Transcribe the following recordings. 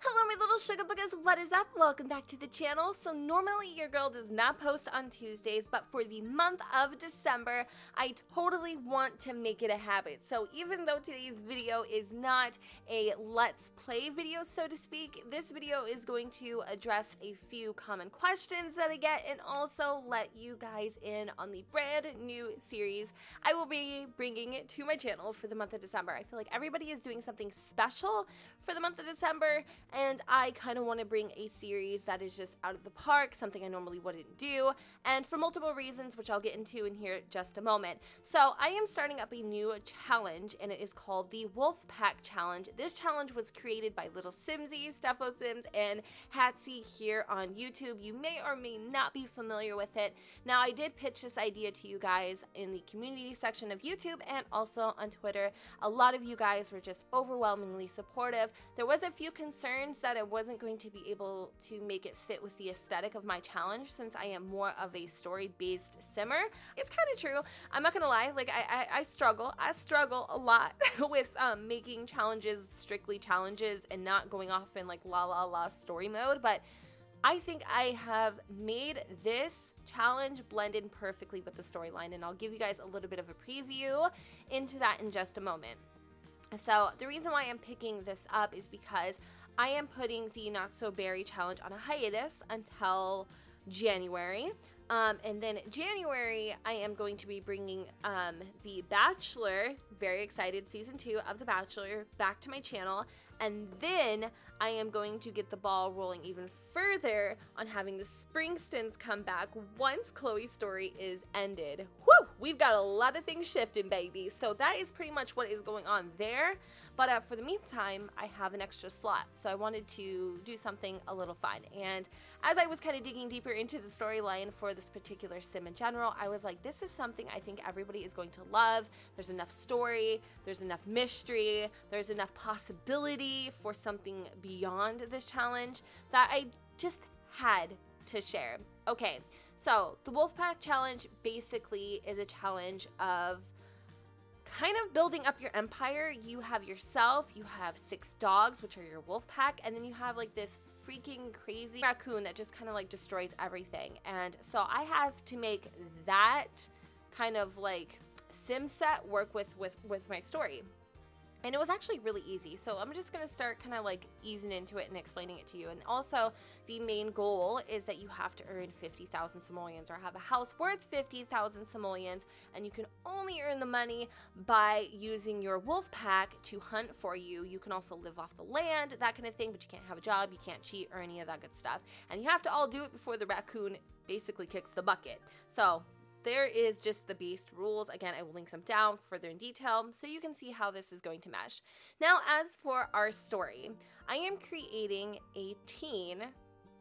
Hello my little sugar boogers, what is up? Welcome back to the channel. So normally your girl does not post on Tuesdays, but for the month of December, I totally want to make it a habit. So even though today's video is not a let's play video, so to speak, this video is going to address a few common questions that I get and also let you guys in on the brand new series I will be bringing to my channel for the month of December. I feel like everybody is doing something special for the month of December, and I kind of want to bring a series that is just out of the park, something I normally wouldn't do, and for multiple reasons, which I'll get into in here in just a moment. So I am starting up a new challenge, and it is called the Wolfpack Challenge. This challenge was created by Lilsimsie, Sims, and Hatsy here on YouTube. You may or may not be familiar with it. Now, I did pitch this idea to you guys in the community section of YouTube and also on Twitter. A lot of you guys were just overwhelmingly supportive. There was a few concerns that I wasn't going to be able to make it fit with the aesthetic of my challenge since I am more of a story-based simmer. It's kind of true. I'm not gonna lie, like I struggle a lot with making challenges strictly challenges and not going off in like la story mode, but I think I have made this challenge blend in perfectly with the storyline, and I'll give you guys a little bit of a preview into that in just a moment. So the reason why I'm picking this up is because I am putting the Not So Berry challenge on a hiatus until January. And then January, I am going to be bringing The Bachelor, very excited, season 2 of The Bachelor, back to my channel. And then I am going to get the ball rolling even further on having the Springstons come back once Chloe's story is ended. Whew! We've got a lot of things shifting, baby. So that is pretty much what is going on there. But for the meantime, I have an extra slot. So I wanted to do something a little fun. And as I was kind of digging deeper into the storyline for this particular sim in general, I was like, this is something I think everybody is going to love. There's enough story, there's enough mystery, there's enough possibility for something beyond this challenge that I just had to share. Okay, so the Wolfpack challenge basically is a challenge of kind of building up your empire. You have yourself, you have 6 dogs, which are your wolf pack, and then you have like this freaking crazy raccoon that just kind of like destroys everything. And so I have to make that kind of like sim set work with my story. And it was actually really easy. So I'm just going to start kind of like easing into it and explaining it to you. And also the main goal is that you have to earn 50,000 simoleons or have a house worth 50,000 simoleons. And you can only earn the money by using your wolf pack to hunt for you. You can also live off the land, that kind of thing, but you can't have a job, you can't cheat or any of that good stuff. And you have to all do it before the raccoon basically kicks the bucket. So there is just the base rules. Again, I will link them down further in detail so you can see how this is going to mesh. Now, as for our story, I am creating a teen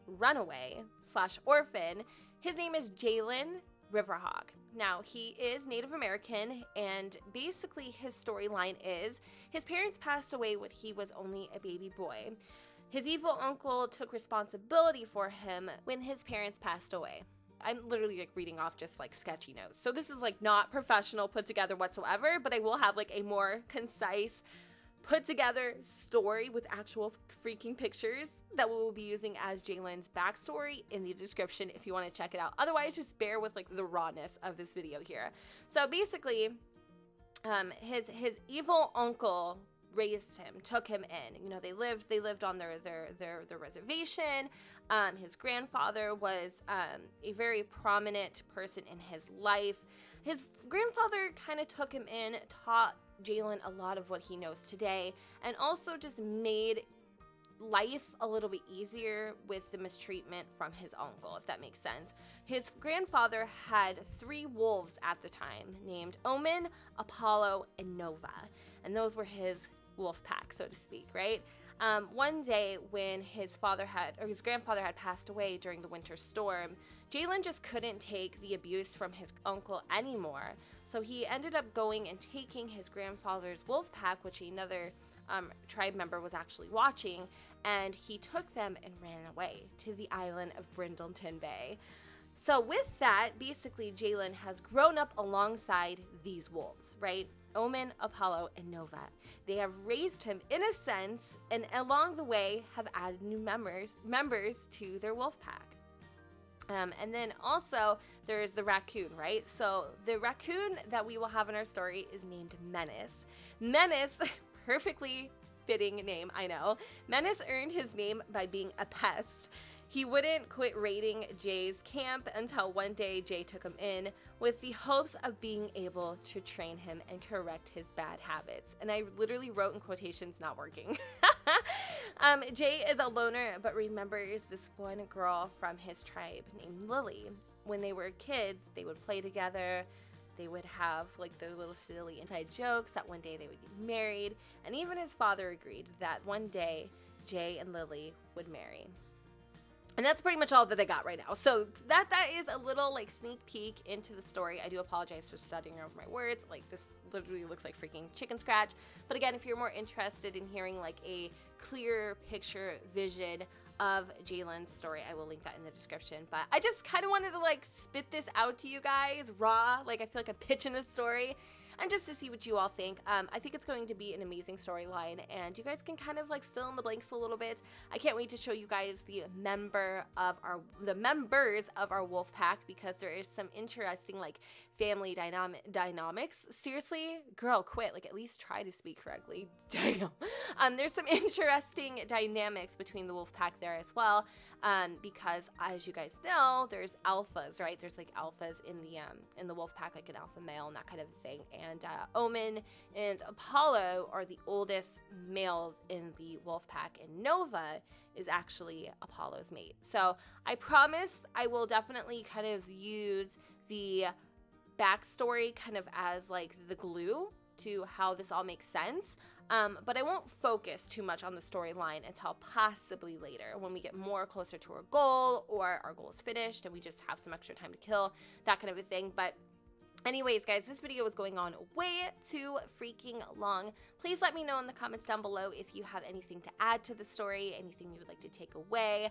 runaway / orphan. His name is Jaelon Riverhawk. Now, he is Native American, and basically his storyline is his parents passed away when he was only a baby boy. His evil uncle took responsibility for him when his parents passed away. I'm literally like reading off just like sketchy notes. So this is like not professional put together whatsoever, but I will have like a more concise put together story with actual freaking pictures that we will be using as Jaelon's backstory in the description if you want to check it out. Otherwise, just bear with like the rawness of this video here. So basically, his evil uncle raised him, took him in. You know, they lived on their reservation. His grandfather was a very prominent person in his life. His grandfather kind of took him in, taught Jaelon a lot of what he knows today, and also just made life a little bit easier with the mistreatment from his uncle, if that makes sense. His grandfather had 3 wolves at the time named Omen, Apollo, and Nova, and those were his wolf pack, so to speak, right? One day when his grandfather had passed away during the winter storm, Jaelon just couldn't take the abuse from his uncle anymore. So he ended up going and taking his grandfather's wolf pack, which another tribe member was actually watching, and he took them and ran away to the island of Brindleton Bay. So with that, basically Jaelon has grown up alongside these wolves, right? Omen, Apollo, and Nova. They have raised him in a sense, and along the way have added new members to their wolf pack. And then also there's the raccoon, right? So the raccoon that we will have in our story is named Menace. Menace, perfectly fitting name, I know. Menace earned his name by being a pest. He wouldn't quit raiding Jay's camp until one day Jay took him in with the hopes of being able to train him and correct his bad habits. And I literally wrote in quotations, not working. Jay is a loner, but remembers this one girl from his tribe named Lily. When they were kids, they would play together. They would have like their little silly inside jokes that one day they would get married. And even his father agreed that one day Jay and Lily would marry. And that's pretty much all that they got right now. So that is a little like sneak peek into the story. I do apologize for stuttering over my words. Like this literally looks like freaking chicken scratch. But again, if you're more interested in hearing like a clear picture vision of Jaelon's story, I will link that in the description. But I just kind of wanted to like spit this out to you guys raw. Like I feel like I'm pitching this story. And just to see what you all think. I think it's going to be an amazing storyline, and you guys can kind of like fill in the blanks a little bit. I can't wait to show you guys the members of our wolf pack, because there is some interesting like family dynamics. Seriously, girl, quit. Like at least try to speak correctly. Damn. There's some interesting dynamics between the wolf pack there as well. Because as you guys know, there's alphas, right? There's like alphas in the wolf pack, like an alpha male and that kind of thing. And Omen and Apollo are the oldest males in the wolf pack, and Nova is actually Apollo's mate. So I promise I will definitely kind of use the backstory kind of as like the glue to how this all makes sense. But I won't focus too much on the storyline until possibly later when we get more closer to our goal, or our goal is finished and we just have some extra time to kill, that kind of a thing. But anyways, guys, this video is going on way too freaking long. Please let me know in the comments down below if you have anything to add to the story, anything you would like to take away.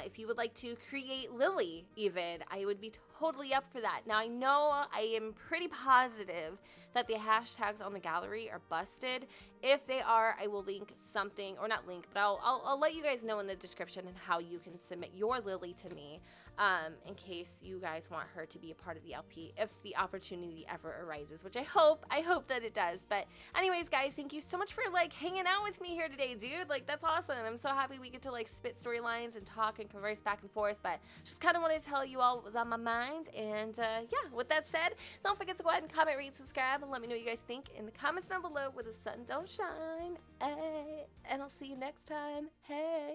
If you would like to create Lily even, I would be totally up for that. Now, I know I am pretty positive that the hashtags on the gallery are busted. If they are, I will link something, or not link, but I'll let you guys know in the description and how you can submit your Lily to me, in case you guys want her to be a part of the LP if the opportunity ever arises, which I hope that it does. But anyways, guys, thank you so much for like hanging out with me here today, dude. Like that's awesome. I'm so happy we get to like spit storylines and talk and converse back and forth. But just kind of wanted to tell you all what was on my mind. And yeah, with that said, don't forget to go ahead and comment, rate, subscribe, and let me know what you guys think in the comments down below where the sun don't shine. Hey, and I'll see you next time. Hey.